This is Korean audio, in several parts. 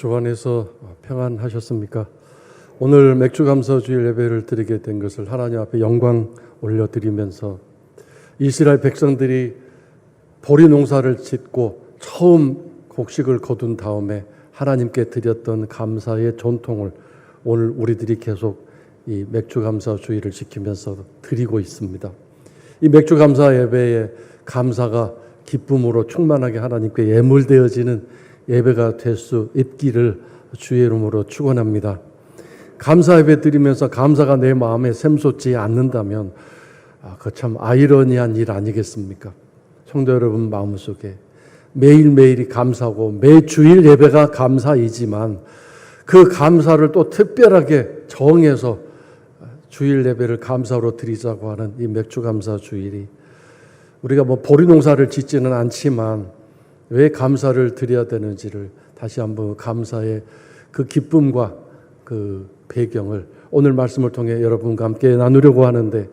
주 안에서 평안하셨습니까? 오늘 맥주감사주일 예배를 드리게 된 것을 하나님 앞에 영광 올려드리면서 이스라엘 백성들이 보리 농사를 짓고 처음 곡식을 거둔 다음에 하나님께 드렸던 감사의 전통을 오늘 우리들이 계속 이 맥주감사주일을 지키면서 드리고 있습니다. 이 맥주감사 예배에 감사가 기쁨으로 충만하게 하나님께 예물되어지는 예배가 될 수 있기를 주의 이름으로 축원합니다. 감사 예배 드리면서 감사가 내 마음에 샘솟지 않는다면 그 참 아이러니한 일 아니겠습니까? 성도 여러분 마음속에 매일매일이 감사고 매주일 예배가 감사이지만 그 감사를 또 특별하게 정해서 주일 예배를 감사로 드리자고 하는 이 맥주감사 주일이 우리가 보리 농사를 짓지는 않지만 왜 감사를 드려야 되는지를 다시 한번 감사의 그 기쁨과 그 배경을 오늘 말씀을 통해 여러분과 함께 나누려고 하는데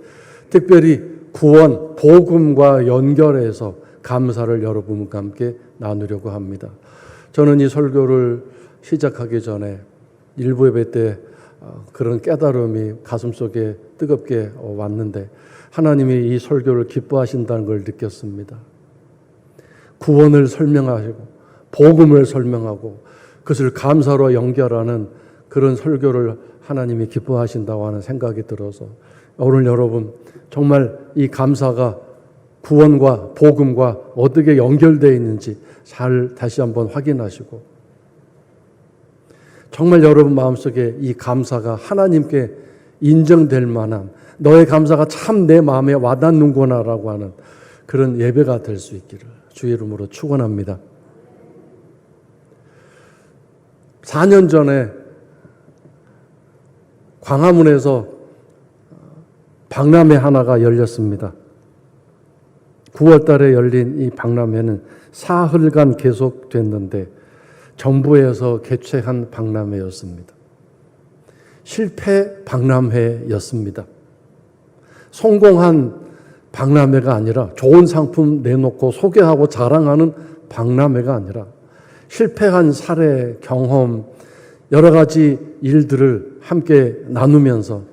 특별히 구원, 복음과 연결해서 감사를 여러분과 함께 나누려고 합니다. 저는 이 설교를 시작하기 전에 일부 예배 때 그런 깨달음이 가슴속에 뜨겁게 왔는데 하나님이 이 설교를 기뻐하신다는 걸 느꼈습니다. 구원을 설명하시고 복음을 설명하고 그것을 감사로 연결하는 그런 설교를 하나님이 기뻐하신다고 하는 생각이 들어서 오늘 여러분 정말 이 감사가 구원과 복음과 어떻게 연결되어 있는지 잘 다시 한번 확인하시고 정말 여러분 마음속에 이 감사가 하나님께 인정될 만한 너의 감사가 참 내 마음에 와닿는구나라고 하는 그런 예배가 될 수 있기를 주의 이름으로 축원합니다. 4년 전에 광화문에서 박람회 하나가 열렸습니다. 9월 달에 열린 이 박람회는 사흘간 계속됐는데 정부에서 개최한 박람회였습니다. 실패 박람회였습니다. 성공한 박람회가 아니라 좋은 상품 내놓고 소개하고 자랑하는 박람회가 아니라 실패한 사례, 경험, 여러 가지 일들을 함께 나누면서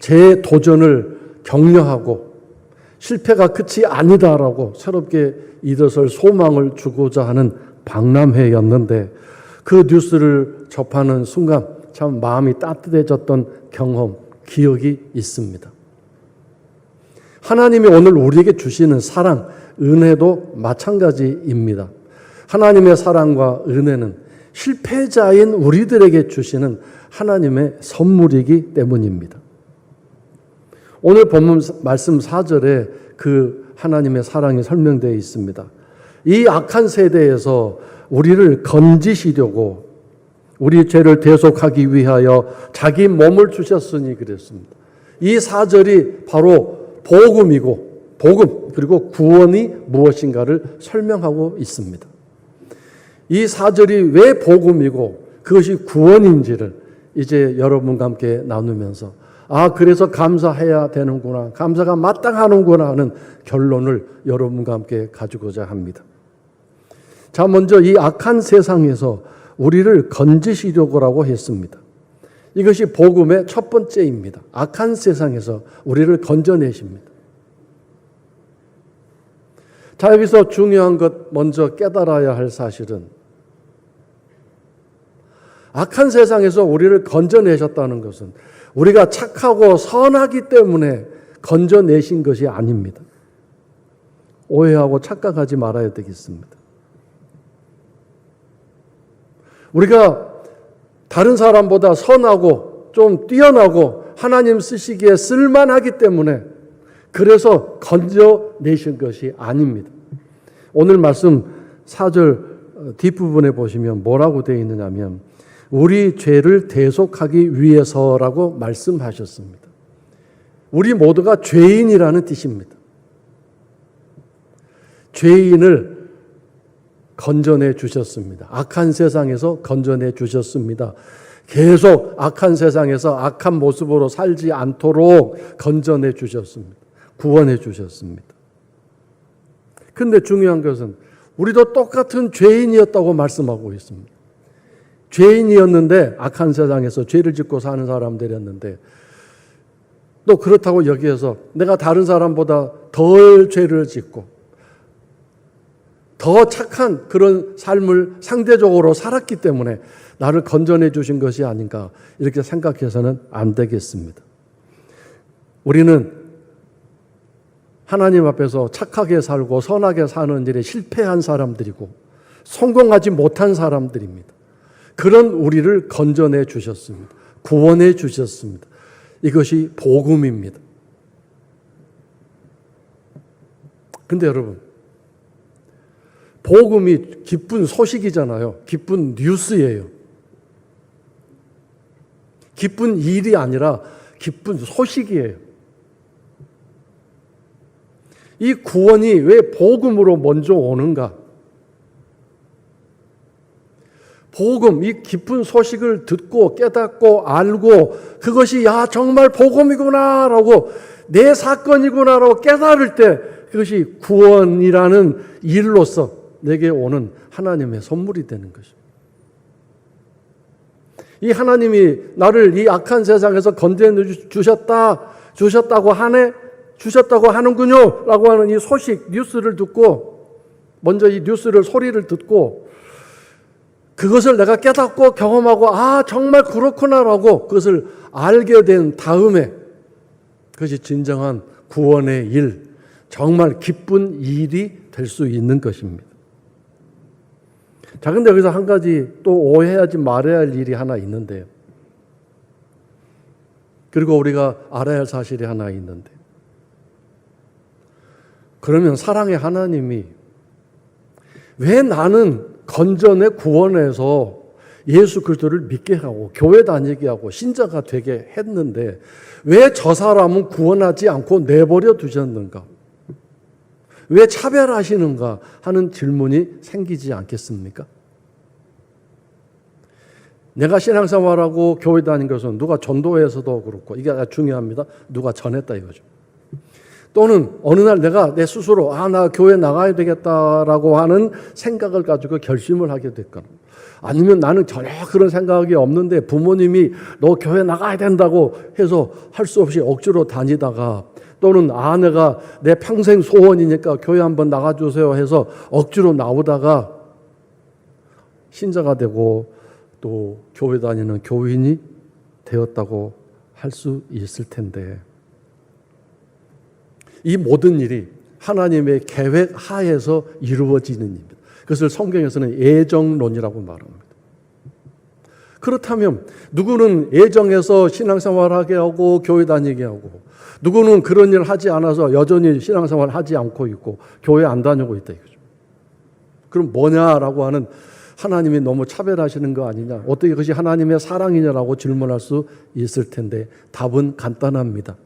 재도전을 격려하고 실패가 끝이 아니다라고 새롭게 일어설 소망을 주고자 하는 박람회였는데 그 뉴스를 접하는 순간 참 마음이 따뜻해졌던 경험, 기억이 있습니다. 하나님이 오늘 우리에게 주시는 사랑, 은혜도 마찬가지입니다. 하나님의 사랑과 은혜는 실패자인 우리들에게 주시는 하나님의 선물이기 때문입니다. 오늘 본문 말씀 4절에 그 하나님의 사랑이 설명되어 있습니다. 이 악한 세대에서 우리를 건지시려고 우리 죄를 대속하기 위하여 자기 몸을 주셨으니 그랬습니다. 이 4절이 바로 복음이고 복음 그리고 구원이 무엇인가를 설명하고 있습니다. 이 4절이 왜 복음이고 그것이 구원인지를 이제 여러분과 함께 나누면서 그래서 감사해야 되는구나, 감사가 마땅하는구나 하는 결론을 여러분과 함께 가지고자 합니다. 자, 먼저 이 악한 세상에서 우리를 건지시려고라고 했습니다. 이것이 복음의 첫 번째입니다. 악한 세상에서 우리를 건져내십니다. 자, 여기서 중요한 것 먼저 깨달아야 할 사실은 악한 세상에서 우리를 건져내셨다는 것은 우리가 착하고 선하기 때문에 건져내신 것이 아닙니다. 오해하고 착각하지 말아야 되겠습니다. 우리가 다른 사람보다 선하고 좀 뛰어나고 하나님 쓰시기에 쓸만하기 때문에 그래서 건져내신 것이 아닙니다. 오늘 말씀 4절 뒷부분에 보시면 뭐라고 되어 있느냐면 우리 죄를 대속하기 위해서라고 말씀하셨습니다. 우리 모두가 죄인이라는 뜻입니다. 죄인을 건져내 주셨습니다. 악한 세상에서 건져내 주셨습니다. 계속 악한 세상에서 악한 모습으로 살지 않도록 건져내 주셨습니다. 구원해 주셨습니다. 그런데 중요한 것은 우리도 똑같은 죄인이었다고 말씀하고 있습니다. 죄인이었는데 악한 세상에서 죄를 짓고 사는 사람들이었는데 또 그렇다고 여기에서 내가 다른 사람보다 덜 죄를 짓고 더 착한 그런 삶을 상대적으로 살았기 때문에 나를 건져내 주신 것이 아닌가 이렇게 생각해서는 안 되겠습니다. 우리는 하나님 앞에서 착하게 살고 선하게 사는 일에 실패한 사람들이고 성공하지 못한 사람들입니다. 그런 우리를 건져내 주셨습니다. 구원해 주셨습니다. 이것이 복음입니다. 근데 여러분, 복음이 기쁜 소식이잖아요. 기쁜 뉴스예요. 기쁜 일이 아니라 기쁜 소식이에요. 이 구원이 왜 복음으로 먼저 오는가? 복음, 이 기쁜 소식을 듣고 깨닫고 알고 그것이 야 정말 복음이구나 라고 내 사건이구나 라고 깨달을 때 그것이 구원이라는 일로서 내게 오는 하나님의 선물이 되는 것입니다. 이 하나님이 나를 이 악한 세상에서 건져내 주셨다고 하는군요 라고 하는 이 소식, 뉴스를 듣고 먼저 이 뉴스를 소리를 듣고 그것을 내가 깨닫고 경험하고 아 정말 그렇구나라고 그것을 알게 된 다음에 그것이 진정한 구원의 일, 정말 기쁜 일이 될 수 있는 것입니다. 자, 근데 여기서 한 가지 또 오해하지 말아야 할 일이 하나 있는데요. 그리고 우리가 알아야 할 사실이 하나 있는데 그러면 사랑의 하나님이 왜 나는 건전에 구원해서 예수 그리스도를 믿게 하고 교회 다니게 하고 신자가 되게 했는데 왜 저 사람은 구원하지 않고 내버려 두셨는가? 왜 차별하시는가 하는 질문이 생기지 않겠습니까? 내가 신앙생활하고 교회 다닌 것은 누가 전도해서도 그렇고 이게 아주 중요합니다. 누가 전했다 이거죠. 또는 어느 날 내가 내 스스로 나 교회 나가야 되겠다라고 하는 생각을 가지고 결심을 하게 됐거나 아니면 나는 전혀 그런 생각이 없는데 부모님이 너 교회 나가야 된다고 해서 할 수 없이 억지로 다니다가 또는 내가 내 평생 소원이니까 교회 한번 나가주세요 해서 억지로 나오다가 신자가 되고 또 교회 다니는 교인이 되었다고 할 수 있을 텐데 이 모든 일이 하나님의 계획 하에서 이루어지는 일입니다. 그것을 성경에서는 애정론이라고 말합니다. 그렇다면 누구는 애정해서 신앙생활하게 하고 교회 다니게 하고 누구는 그런 일을 하지 않아서 여전히 신앙생활을 하지 않고 있고 교회 안 다니고 있다 이거죠. 그럼 뭐냐라고 하는 하나님이 너무 차별하시는 거 아니냐 어떻게 그것이 하나님의 사랑이냐라고 질문할 수 있을 텐데 답은 간단합니다.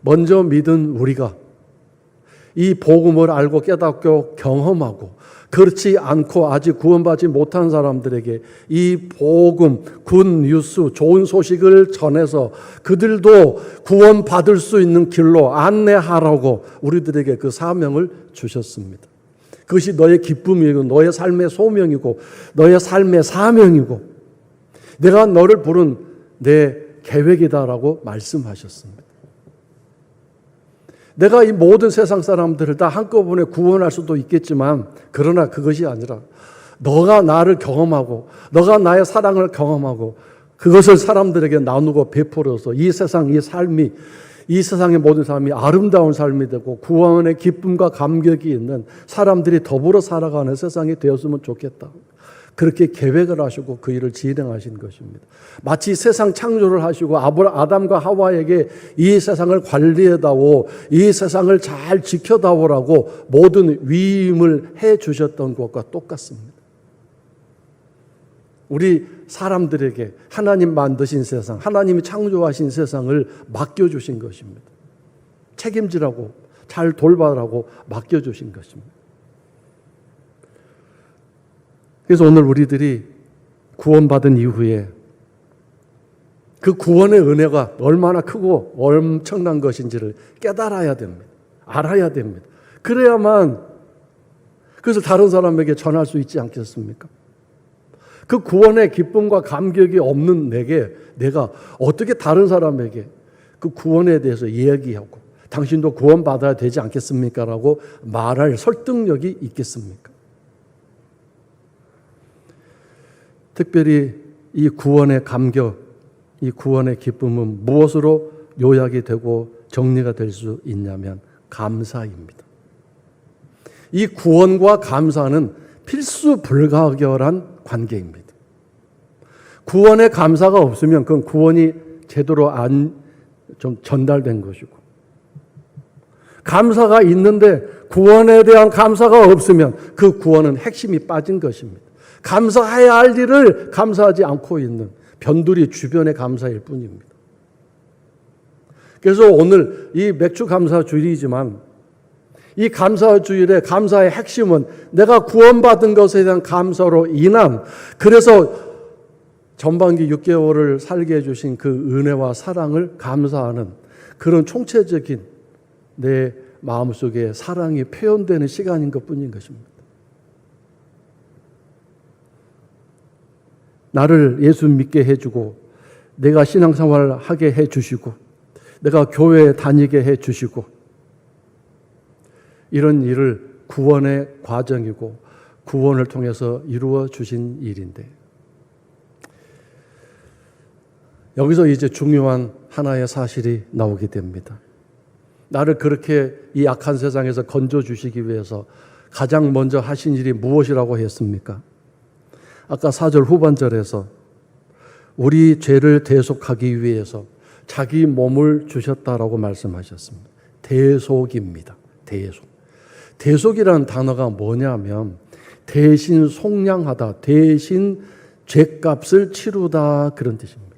먼저 믿은 우리가 이 복음을 알고 깨닫고 경험하고 그렇지 않고 아직 구원받지 못한 사람들에게 이 복음, 굿뉴스, 좋은 소식을 전해서 그들도 구원받을 수 있는 길로 안내하라고 우리들에게 그 사명을 주셨습니다. 그것이 너의 기쁨이고 너의 삶의 소명이고 너의 삶의 사명이고 내가 너를 부른 내 계획이다라고 말씀하셨습니다. 내가 이 모든 세상 사람들을 다 한꺼번에 구원할 수도 있겠지만 그러나 그것이 아니라 너가 나를 경험하고 너가 나의 사랑을 경험하고 그것을 사람들에게 나누고 베풀어서 이 세상 이 삶이 이 세상의 모든 삶이 아름다운 삶이 되고 구원의 기쁨과 감격이 있는 사람들이 더불어 살아가는 세상이 되었으면 좋겠다. 그렇게 계획을 하시고 그 일을 진행하신 것입니다. 마치 세상 창조를 하시고 아담과 하와에게 이 세상을 관리해다오, 이 세상을 잘 지켜다오라고 모든 위임을 해 주셨던 것과 똑같습니다. 우리 사람들에게 하나님 만드신 세상, 하나님이 창조하신 세상을 맡겨주신 것입니다. 책임지라고, 잘 돌봐라고 맡겨주신 것입니다. 그래서 오늘 우리들이 구원받은 이후에 그 구원의 은혜가 얼마나 크고 엄청난 것인지를 깨달아야 됩니다. 알아야 됩니다. 그래야만 그것을 다른 사람에게 전할 수 있지 않겠습니까? 그 구원의 기쁨과 감격이 없는 내가 어떻게 다른 사람에게 그 구원에 대해서 이야기하고 당신도 구원받아야 되지 않겠습니까? 라고 말할 설득력이 있겠습니까? 특별히 이 구원의 감격, 이 구원의 기쁨은 무엇으로 요약이 되고 정리가 될 수 있냐면 감사입니다. 이 구원과 감사는 필수 불가결한 관계입니다. 구원의 감사가 없으면 그건 구원이 제대로 좀 전달된 것이고, 감사가 있는데 구원에 대한 감사가 없으면 그 구원은 핵심이 빠진 것입니다. 감사해야 할 일을 감사하지 않고 있는 변두리 주변의 감사일 뿐입니다. 그래서 오늘 이 맥주 감사 주일이지만 이 감사 주일의 감사의 핵심은 내가 구원받은 것에 대한 감사로 인한, 그래서 전반기 6개월을 살게 해주신 그 은혜와 사랑을 감사하는 그런 총체적인 내 마음속에 사랑이 표현되는 시간인 것뿐인 것입니다. 나를 예수 믿게 해주고 내가 신앙생활을 하게 해주시고 내가 교회에 다니게 해주시고 이런 일을 구원의 과정이고 구원을 통해서 이루어 주신 일인데, 여기서 이제 중요한 하나의 사실이 나오게 됩니다. 나를 그렇게 이 악한 세상에서 건져주시기 위해서 가장 먼저 하신 일이 무엇이라고 했습니까? 아까 4절 후반절에서 우리 죄를 대속하기 위해서 자기 몸을 주셨다라고 말씀하셨습니다. 대속입니다. 대속이라는 단어가 뭐냐면 대신 속량하다, 대신 죄값을 치르다, 그런 뜻입니다.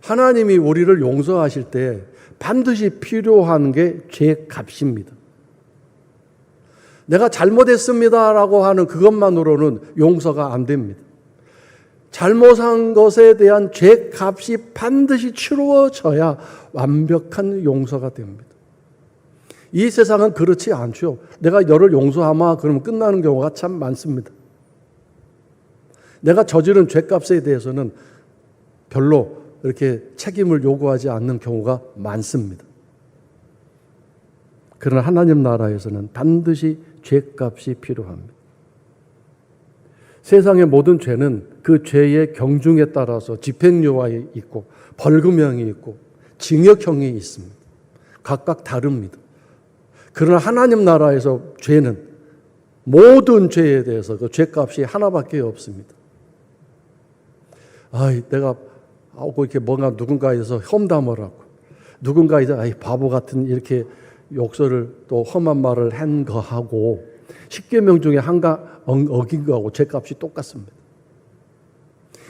하나님이 우리를 용서하실 때 반드시 필요한 게 죄값입니다. 내가 잘못했습니다라고 하는 그것만으로는 용서가 안 됩니다. 잘못한 것에 대한 죄값이 반드시 치루어져야 완벽한 용서가 됩니다. 이 세상은 그렇지 않죠. 내가 너를 용서하마 그러면 끝나는 경우가 참 많습니다. 내가 저지른 죄값에 대해서는 별로 이렇게 책임을 요구하지 않는 경우가 많습니다. 그러나 하나님 나라에서는 반드시 죄값이 필요합니다. 세상의 모든 죄는 그 죄의 경중에 따라서 집행유예가 있고 벌금형이 있고 징역형이 있습니다. 각각 다릅니다. 그러나 하나님 나라에서 죄는 모든 죄에 대해서 그 죄값이 하나밖에 없습니다. 내가 이렇게 뭔가 누군가에서 험담을 하고 누군가에서 바보 같은 이렇게 욕설을 또 험한 말을 한 거하고 10계명 중에 한가 어긴 거하고 죄값이 똑같습니다.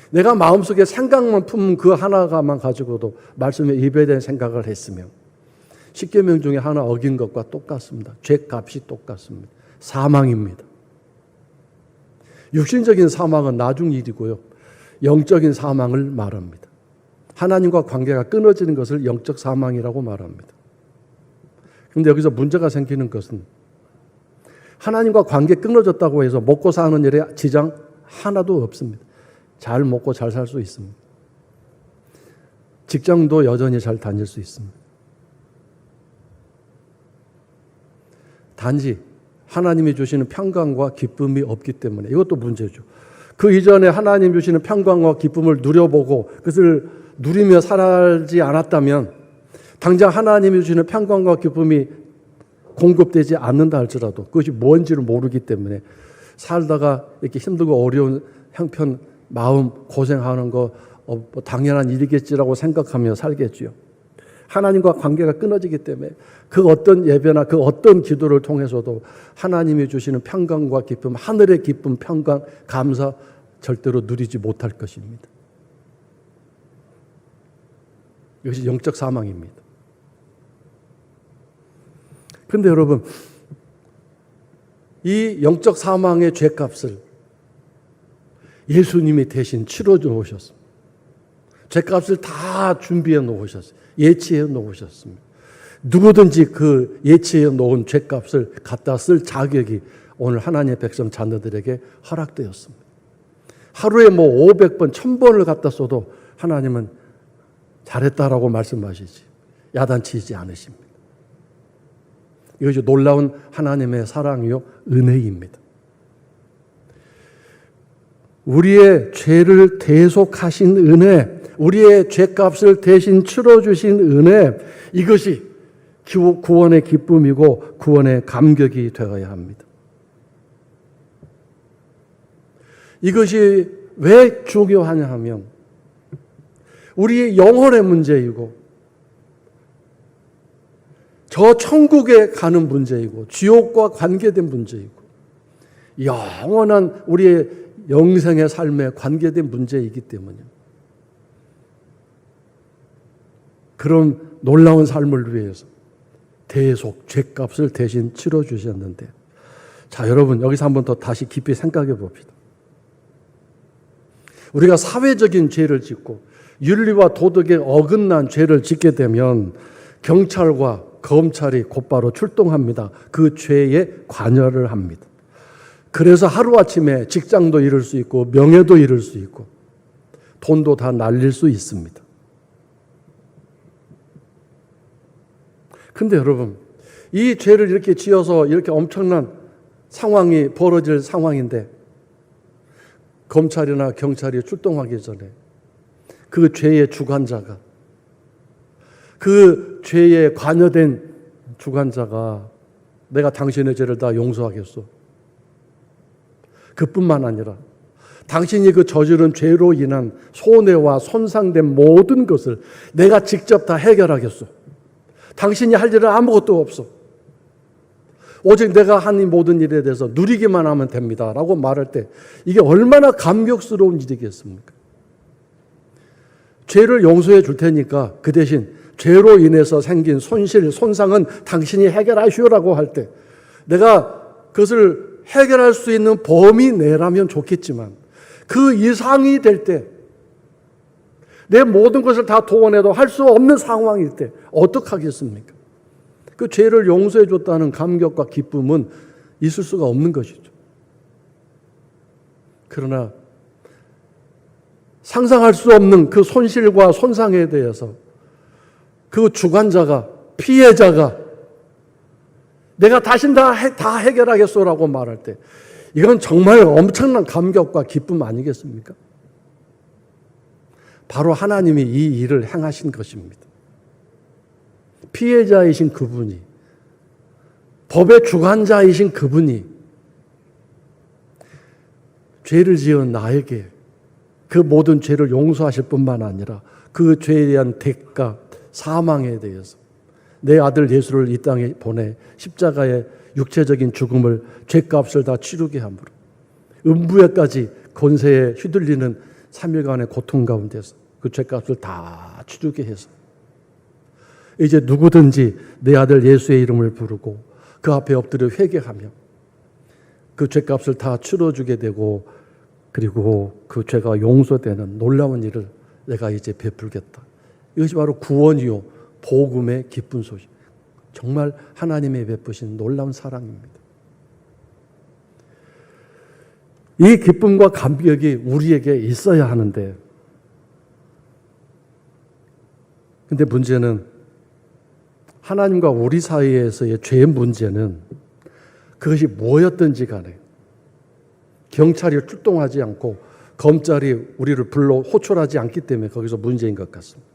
내가 마음속에 생각만 품은 그 하나가만 가지고도 말씀에 입에 대한 생각을 했으면 10계명 중에 하나 어긴 것과 똑같습니다. 죄값이 똑같습니다. 사망입니다. 육신적인 사망은 나중 일이고요. 영적인 사망을 말합니다. 하나님과 관계가 끊어지는 것을 영적 사망이라고 말합니다. 그런데 여기서 문제가 생기는 것은 하나님과 관계 끊어졌다고 해서 먹고 사는 일에 지장 하나도 없습니다. 잘 먹고 잘 살 수 있습니다. 직장도 여전히 잘 다닐 수 있습니다. 단지 하나님이 주시는 평강과 기쁨이 없기 때문에 이것도 문제죠. 그 이전에 하나님 주시는 평강과 기쁨을 누려보고 그것을 누리며 살지 않았다면 당장 하나님이 주시는 평강과 기쁨이 공급되지 않는다 할지라도 그것이 뭔지를 모르기 때문에 살다가 이렇게 힘들고 어려운 형편 마음 고생하는 거 당연한 일이겠지라고 생각하며 살겠지요. 하나님과 관계가 끊어지기 때문에 그 어떤 예배나 그 어떤 기도를 통해서도 하나님이 주시는 평강과 기쁨, 하늘의 기쁨, 평강, 감사 절대로 누리지 못할 것입니다. 이것이 영적 사망입니다. 그런데 여러분, 이 영적 사망의 죄값을 예수님이 대신 치러 놓으셨습니다. 죄값을 다 준비해 놓으셨어요. 예치해 놓으셨습니다. 누구든지 그 예치해 놓은 죄값을 갖다 쓸 자격이 오늘 하나님의 백성 자녀들에게 허락되었습니다. 하루에 뭐 500번, 1000번을 갖다 써도 하나님은 잘했다라고 말씀하시지 야단치지 않으십니다. 이것이 놀라운 하나님의 사랑이요 은혜입니다. 우리의 죄를 대속하신 은혜, 우리의 죄값을 대신 치러주신 은혜, 이것이 구원의 기쁨이고 구원의 감격이 되어야 합니다. 이것이 왜 중요하냐 하면 우리의 영혼의 문제이고 저 천국에 가는 문제이고 지옥과 관계된 문제이고 영원한 우리의 영생의 삶에 관계된 문제이기 때문에 그런 놀라운 삶을 위해서 대속, 죄값을 대신 치러주셨는데 자 여러분 여기서 한번 더 다시 깊이 생각해 봅시다. 우리가 사회적인 죄를 짓고 윤리와 도덕에 어긋난 죄를 짓게 되면 경찰과 검찰이 곧바로 출동합니다. 그 죄에 관여를 합니다. 그래서 하루아침에 직장도 잃을 수 있고 명예도 잃을 수 있고 돈도 다 날릴 수 있습니다. 근데 여러분 이 죄를 이렇게 지어서 이렇게 엄청난 상황이 벌어질 상황인데 검찰이나 경찰이 출동하기 전에 그 죄의 주관자가 그 죄에 관여된 주관자가 내가 당신의 죄를 다 용서하겠소. 그뿐만 아니라 당신이 그 저지른 죄로 인한 손해와 손상된 모든 것을 내가 직접 다 해결하겠소. 당신이 할 일은 아무것도 없어. 오직 내가 한 이 모든 일에 대해서 누리기만 하면 됩니다. 라고 말할 때 이게 얼마나 감격스러운 일이겠습니까? 죄를 용서해 줄 테니까 그 대신 죄로 인해서 생긴 손실, 손상은 당신이 해결하시오라고 할 때 내가 그것을 해결할 수 있는 범위 내라면 좋겠지만 그 이상이 될 때 내 모든 것을 다 도원해도 할 수 없는 상황일 때 어떡하겠습니까? 그 죄를 용서해 줬다는 감격과 기쁨은 있을 수가 없는 것이죠. 그러나 상상할 수 없는 그 손실과 손상에 대해서 그 주관자가, 피해자가 내가 다신 다 해결하겠소라고 말할 때 이건 정말 엄청난 감격과 기쁨 아니겠습니까? 바로 하나님이 이 일을 행하신 것입니다. 피해자이신 그분이, 법의 주관자이신 그분이 죄를 지은 나에게 그 모든 죄를 용서하실 뿐만 아니라 그 죄에 대한 대가, 사망에 대해서 내 아들 예수를 이 땅에 보내 십자가의 육체적인 죽음을 죄값을 다 치르게 함으로 음부에까지 권세에 휘둘리는 3일간의 고통 가운데서 그 죄값을 다 치르게 해서 이제 누구든지 내 아들 예수의 이름을 부르고 그 앞에 엎드려 회개하며 그 죄값을 다 치러주게 되고 그리고 그 죄가 용서되는 놀라운 일을 내가 이제 베풀겠다. 이것이 바로 구원이요 복음의 기쁜 소식. 정말 하나님의 베푸신 놀라운 사랑입니다. 이 기쁨과 감격이 우리에게 있어야 하는데 근데 문제는 하나님과 우리 사이에서의 죄의 문제는 그것이 뭐였든지 간에 경찰이 출동하지 않고 검찰이 우리를 불러 호출하지 않기 때문에 거기서 문제인 것 같습니다.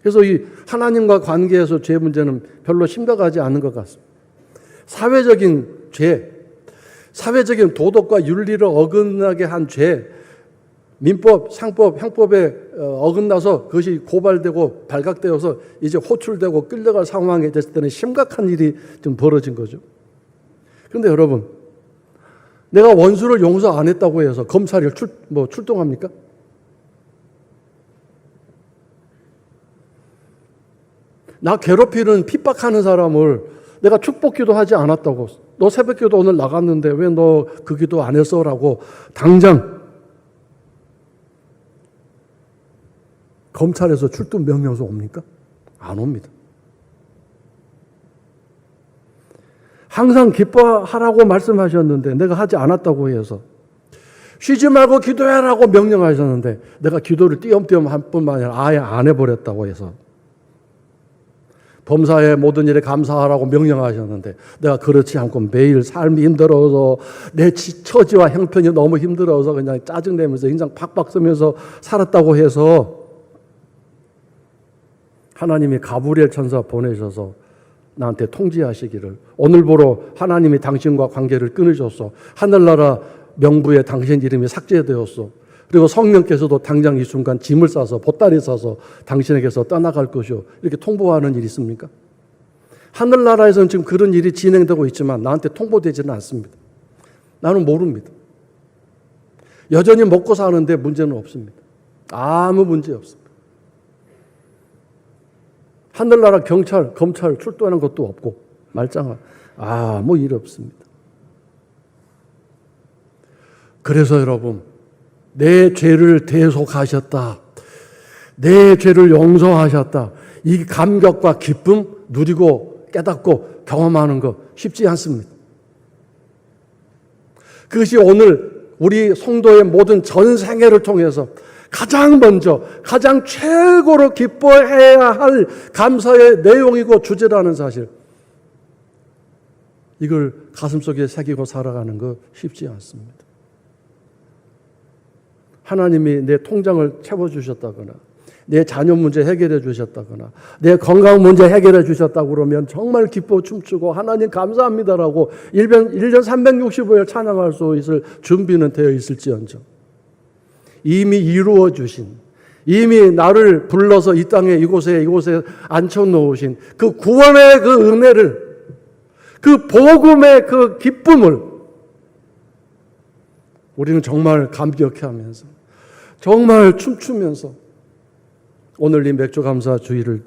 그래서 이 하나님과 관계에서 죄 문제는 별로 심각하지 않은 것 같습니다. 사회적인 죄, 사회적인 도덕과 윤리를 어긋나게 한 죄, 민법, 상법, 형법에 어긋나서 그것이 고발되고 발각되어서 이제 호출되고 끌려갈 상황에 됐을 때는 심각한 일이 좀 벌어진 거죠. 그런데 여러분, 내가 원수를 용서 안 했다고 해서 검찰이 출동합니까? 나 괴롭히는 핍박하는 사람을 내가 축복기도 하지 않았다고, 너 새벽기도 오늘 나갔는데 왜 너 그 기도 안 했어? 라고 당장 검찰에서 출동 명령서 옵니까? 안 옵니다. 항상 기뻐하라고 말씀하셨는데 내가 하지 않았다고 해서 쉬지 말고 기도해라고 명령하셨는데 내가 기도를 띄엄띄엄 한 뿐만 아니라 아예 안 해버렸다고 해서 범사의 모든 일에 감사하라고 명령하셨는데 내가 그렇지 않고 매일 삶이 힘들어서 내 처지와 형편이 너무 힘들어서 그냥 짜증내면서 인상 팍팍 쓰면서 살았다고 해서 하나님이 가브리엘 천사 보내셔서 나한테 통지하시기를 오늘부로 하나님이 당신과 관계를 끊으셨어. 하늘나라 명부에 당신 이름이 삭제되었어. 그리고 성령께서도 당장 이 순간 짐을 싸서 보따리 싸서 당신에게서 떠나갈 것이요. 이렇게 통보하는 일이 있습니까? 하늘나라에서는 지금 그런 일이 진행되고 있지만 나한테 통보되지는 않습니다. 나는 모릅니다. 여전히 먹고 사는데 문제는 없습니다. 아무 문제 없습니다. 하늘나라 경찰, 검찰 출동하는 것도 없고 말짱한 아무 일 없습니다. 그래서 여러분 내 죄를 대속하셨다. 내 죄를 용서하셨다. 이 감격과 기쁨 누리고 깨닫고 경험하는 거 쉽지 않습니다. 그것이 오늘 우리 성도의 모든 전 생애를 통해서 가장 먼저 가장 최고로 기뻐해야 할 감사의 내용이고 주제라는 사실, 이걸 가슴속에 새기고 살아가는 거 쉽지 않습니다. 하나님이 내 통장을 채워주셨다거나 내 자녀 문제 해결해 주셨다거나 내 건강 문제 해결해 주셨다고 그러면 정말 기뻐 춤추고 하나님 감사합니다라고 1년 365일 찬양할 수 있을 준비는 되어 있을지언정 이미 이루어 주신, 이미 나를 불러서 이 땅에 이곳에 앉혀놓으신 그 구원의 그 은혜를, 그 복음의 그 기쁨을 우리는 정말 감격해하면서 정말 춤추면서 오늘 이 맥주 감사 주일을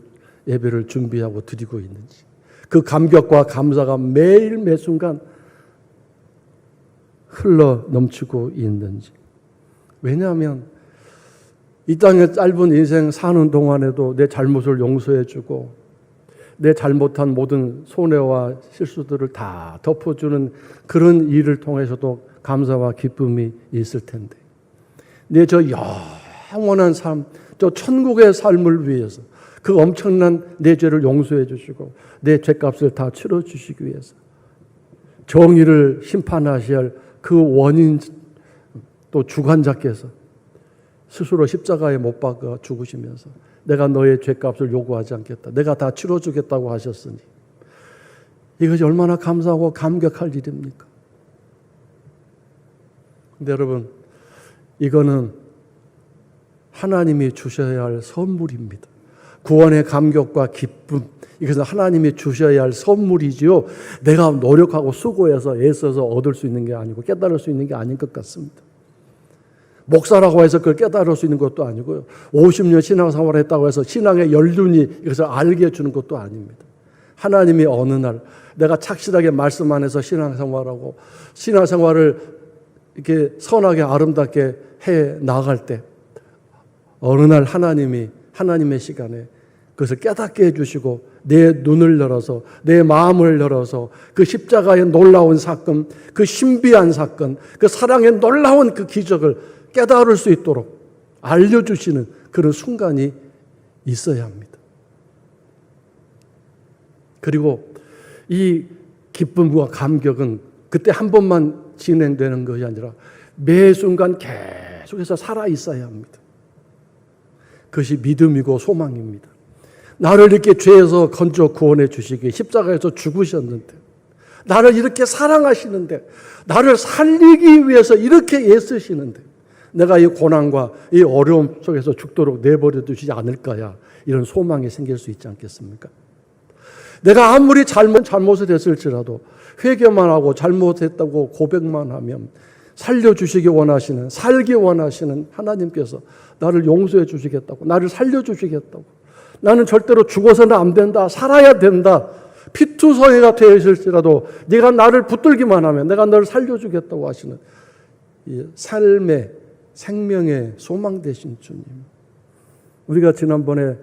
예배를 준비하고 드리고 있는지, 그 감격과 감사가 매일 매 순간 흘러 넘치고 있는지. 왜냐하면 이 땅의 짧은 인생 사는 동안에도 내 잘못을 용서해 주고 내 잘못한 모든 손해와 실수들을 다 덮어주는 그런 일을 통해서도 감사와 기쁨이 있을 텐데, 내 저 영원한 삶, 저 천국의 삶을 위해서 그 엄청난 내 죄를 용서해 주시고 내 죄값을 다 치러주시기 위해서 정의를 심판하셔야 할 그 원인 또 주관자께서 스스로 십자가에 못 박아 죽으시면서 내가 너의 죄값을 요구하지 않겠다, 내가 다 치러주겠다고 하셨으니 이것이 얼마나 감사하고 감격할 일입니까? 근데 여러분, 이거는 하나님이 주셔야 할 선물입니다. 구원의 감격과 기쁨, 이것은 하나님이 주셔야 할 선물이지요, 내가 노력하고 수고해서 애써서 얻을 수 있는 게 아니고 깨달을 수 있는 게 아닌 것 같습니다. 목사라고 해서 그걸 깨달을 수 있는 것도 아니고요, 50년 신앙생활을 했다고 해서 신앙의 연륜이 이것을 알게 해주는 것도 아닙니다. 하나님이 어느 날 내가 착실하게 말씀 안에서 신앙생활하고 신앙생활을 이렇게 선하게 아름답게 해 나갈 때 어느 날 하나님의 시간에 그것을 깨닫게 해주시고 내 눈을 열어서 내 마음을 열어서 그 십자가의 놀라운 사건, 그 신비한 사건, 그 사랑의 놀라운 그 기적을 깨달을 수 있도록 알려주시는 그런 순간이 있어야 합니다. 그리고 이 기쁨과 감격은 그때 한 번만 진행되는 것이 아니라 매 순간 계속해서 살아 있어야 합니다. 그것이 믿음이고 소망입니다. 나를 이렇게 죄에서 건져 구원해 주시기 십자가에서 죽으셨는데, 나를 이렇게 사랑하시는데, 나를 살리기 위해서 이렇게 애쓰시는데 내가 이 고난과 이 어려움 속에서 죽도록 내버려 두시지 않을까야, 이런 소망이 생길 수 있지 않겠습니까? 내가 아무리 잘못을 했을지라도 회개만 하고 잘못했다고 고백만 하면 살려주시기 원하시는, 살기 원하시는 하나님께서 나를 용서해 주시겠다고, 나를 살려주시겠다고, 나는 절대로 죽어서는 안 된다, 살아야 된다, 피투성이가 되어 있을지라도 네가 나를 붙들기만 하면 내가 너를 살려주겠다고 하시는 이 삶의 생명의 소망 되신 주님. 우리가 지난번에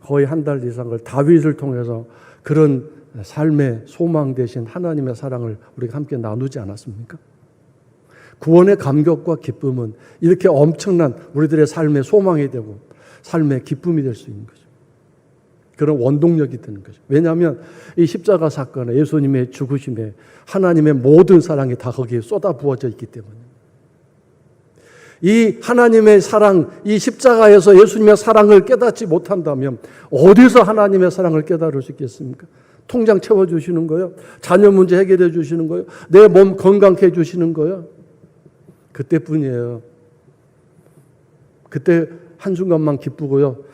거의 한 달 이상을 다윗을 통해서 그런 삶의 소망 되신 하나님의 사랑을 우리가 함께 나누지 않았습니까? 구원의 감격과 기쁨은 이렇게 엄청난 우리들의 삶의 소망이 되고 삶의 기쁨이 될 수 있는 거죠. 그런 원동력이 되는 거죠. 왜냐하면 이 십자가 사건에 예수님의 죽으심에 하나님의 모든 사랑이 다 거기에 쏟아 부어져 있기 때문에 이 하나님의 사랑, 이 십자가에서 예수님의 사랑을 깨닫지 못한다면 어디서 하나님의 사랑을 깨달을 수 있겠습니까? 통장 채워주시는 거예요? 자녀 문제 해결해 주시는 거예요? 내 몸 건강케 해주시는 거예요? 그때뿐이에요. 그때 한순간만 기쁘고요.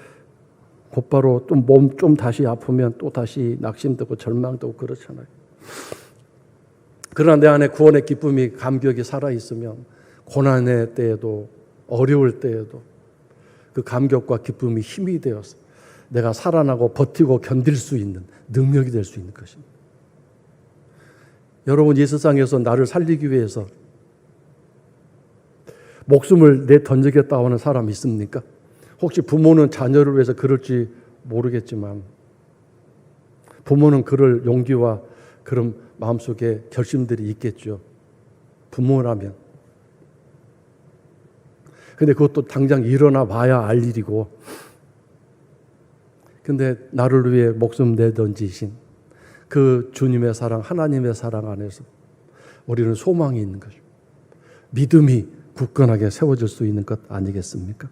곧바로 또 몸 좀 다시 아프면 또 다시 낙심되고 절망되고 그렇잖아요. 그러나 내 안에 구원의 기쁨이 감격이 살아있으면 고난의 때에도 어려울 때에도 그 감격과 기쁨이 힘이 되어서 내가 살아나고 버티고 견딜 수 있는 능력이 될 수 있는 것입니다. 여러분 이 세상에서 나를 살리기 위해서 목숨을 내던지겠다고 하는 사람 있습니까? 혹시 부모는 자녀를 위해서 그럴지 모르겠지만 부모는 그럴 용기와 그런 마음속에 결심들이 있겠죠. 부모라면. 근데 그것도 당장 일어나 봐야 알 일이고 근데 나를 위해 목숨 내던지신 그 주님의 사랑, 하나님의 사랑 안에서 우리는 소망이 있는 거죠. 믿음이 굳건하게 세워질 수 있는 것 아니겠습니까?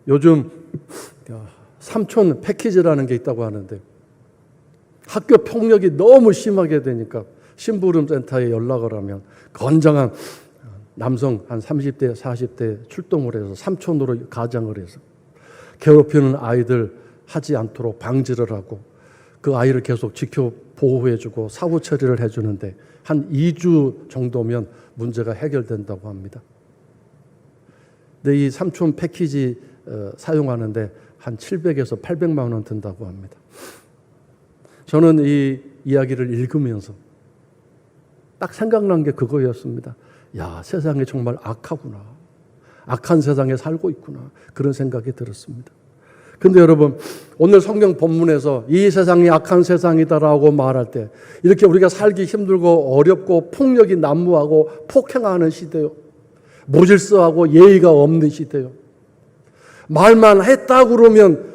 요즘 삼촌 패키지라는 게 있다고 하는데 학교 폭력이 너무 심하게 되니까 심부름센터에 연락을 하면 건장한 남성 한 30대, 40대 출동을 해서 삼촌으로 가장을 해서 괴롭히는 아이들 하지 않도록 방지를 하고 그 아이를 계속 지켜 보호해주고 사후 처리를 해주는데 한 2주 정도면 문제가 해결된다고 합니다. 근데 이 삼촌 패키지 사용하는데 한 700에서 800만 원 든다고 합니다. 저는 이 이야기를 읽으면서 딱 생각난 게 그거였습니다. 야, 세상이 정말 악하구나. 악한 세상에 살고 있구나. 그런 생각이 들었습니다. 근데 여러분, 오늘 성경 본문에서 이 세상이 악한 세상이다라고 말할 때 이렇게 우리가 살기 힘들고 어렵고 폭력이 난무하고 폭행하는 시대요. 무질서하고 예의가 없는 시대요. 말만 했다 그러면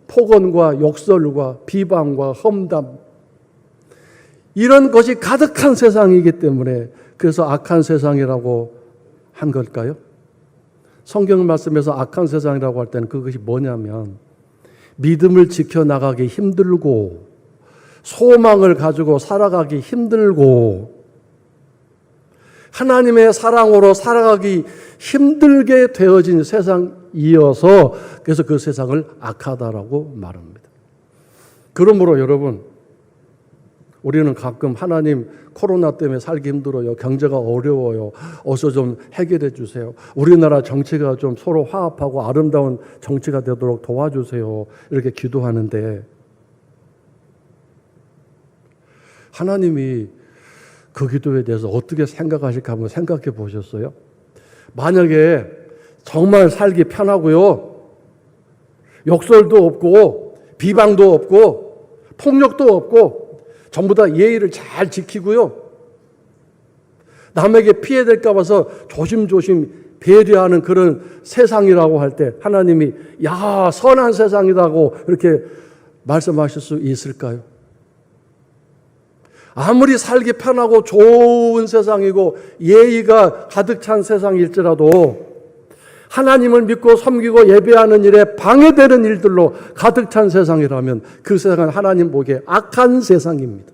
폭언과 욕설과 비방과 험담 이런 것이 가득한 세상이기 때문에 그래서 악한 세상이라고 한 걸까요? 성경 말씀에서 악한 세상이라고 할 때는 그것이 뭐냐면 믿음을 지켜나가기 힘들고 소망을 가지고 살아가기 힘들고 하나님의 사랑으로 살아가기 힘들게 되어진 세상이어서 그래서 그 세상을 악하다라고 말합니다. 그러므로 여러분 우리는 가끔 하나님 코로나 때문에 살기 힘들어요. 경제가 어려워요. 어서 좀 해결해 주세요. 우리나라 정치가 좀 서로 화합하고 아름다운 정치가 되도록 도와주세요. 이렇게 기도하는데 하나님이 그 기도에 대해서 어떻게 생각하실까 한번 생각해 보셨어요? 만약에 정말 살기 편하고요. 욕설도 없고 비방도 없고 폭력도 없고 전부 다 예의를 잘 지키고요. 남에게 피해될까 봐서 조심조심 배려하는 그런 세상이라고 할 때 하나님이 야 선한 세상이라고 이렇게 말씀하실 수 있을까요? 아무리 살기 편하고 좋은 세상이고 예의가 가득 찬 세상일지라도 하나님을 믿고 섬기고 예배하는 일에 방해되는 일들로 가득 찬 세상이라면 그 세상은 하나님 보기에 악한 세상입니다.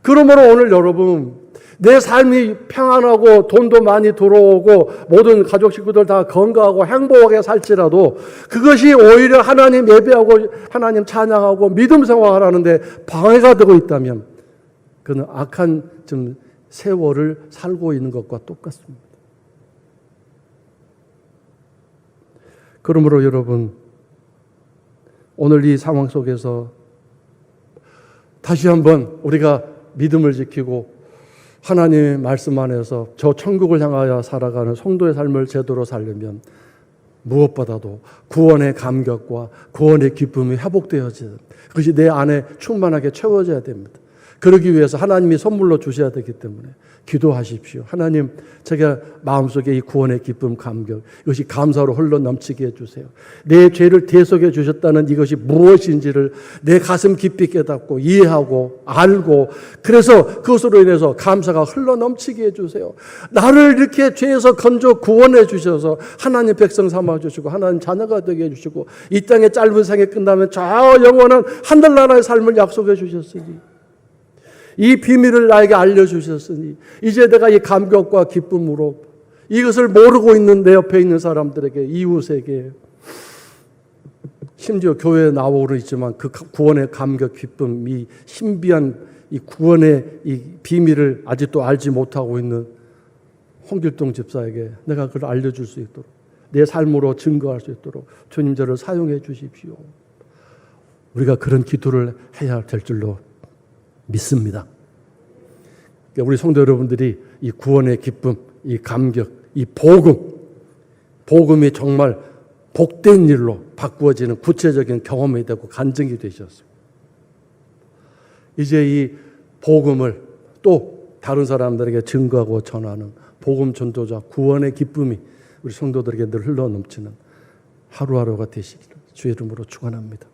그러므로 오늘 여러분 내 삶이 평안하고 돈도 많이 들어오고 모든 가족 식구들 다 건강하고 행복하게 살지라도 그것이 오히려 하나님 예배하고 하나님 찬양하고 믿음 생활하는데 방해가 되고 있다면 그는 악한 좀 세월을 살고 있는 것과 똑같습니다. 그러므로 여러분 오늘 이 상황 속에서 다시 한번 우리가 믿음을 지키고 하나님의 말씀 안에서 저 천국을 향하여 살아가는 성도의 삶을 제대로 살려면 무엇보다도 구원의 감격과 구원의 기쁨이 회복되어져야 됩니다. 그것이 내 안에 충만하게 채워져야 됩니다. 그러기 위해서 하나님이 선물로 주셔야 되기 때문에 기도하십시오. 하나님, 제가 마음속에 이 구원의 기쁨, 감격, 이것이 감사로 흘러 넘치게 해주세요. 내 죄를 대속해 주셨다는 이것이 무엇인지를 내 가슴 깊이 깨닫고 이해하고 알고, 그래서 그것으로 인해서 감사가 흘러 넘치게 해주세요. 나를 이렇게 죄에서 건져 구원해 주셔서 하나님 백성 삼아주시고 하나님 자녀가 되게 해주시고 이 땅의 짧은 생에 끝나면 저 영원한 하늘나라의 삶을 약속해 주셨으니, 이 비밀을 나에게 알려주셨으니 이제 내가 이 감격과 기쁨으로 이것을 모르고 있는 내 옆에 있는 사람들에게, 이웃에게, 심지어 교회에 나오고는 있지만 그 구원의 감격, 기쁨, 이 신비한 이 구원의 이 비밀을 아직도 알지 못하고 있는 홍길동 집사에게 내가 그걸 알려줄 수 있도록, 내 삶으로 증거할 수 있도록 주님 저를 사용해 주십시오. 우리가 그런 기도를 해야 될 줄로 믿습니다. 우리 성도 여러분들이 이 구원의 기쁨, 이 감격, 이 복음이 정말 복된 일로 바꾸어지는 구체적인 경험이 되고 간증이 되셨어요. 이제 이 복음을 또 다른 사람들에게 증거하고 전하는 복음 전도자, 구원의 기쁨이 우리 성도들에게 늘 흘러 넘치는 하루하루가 되시기를 주의 이름으로 축원합니다.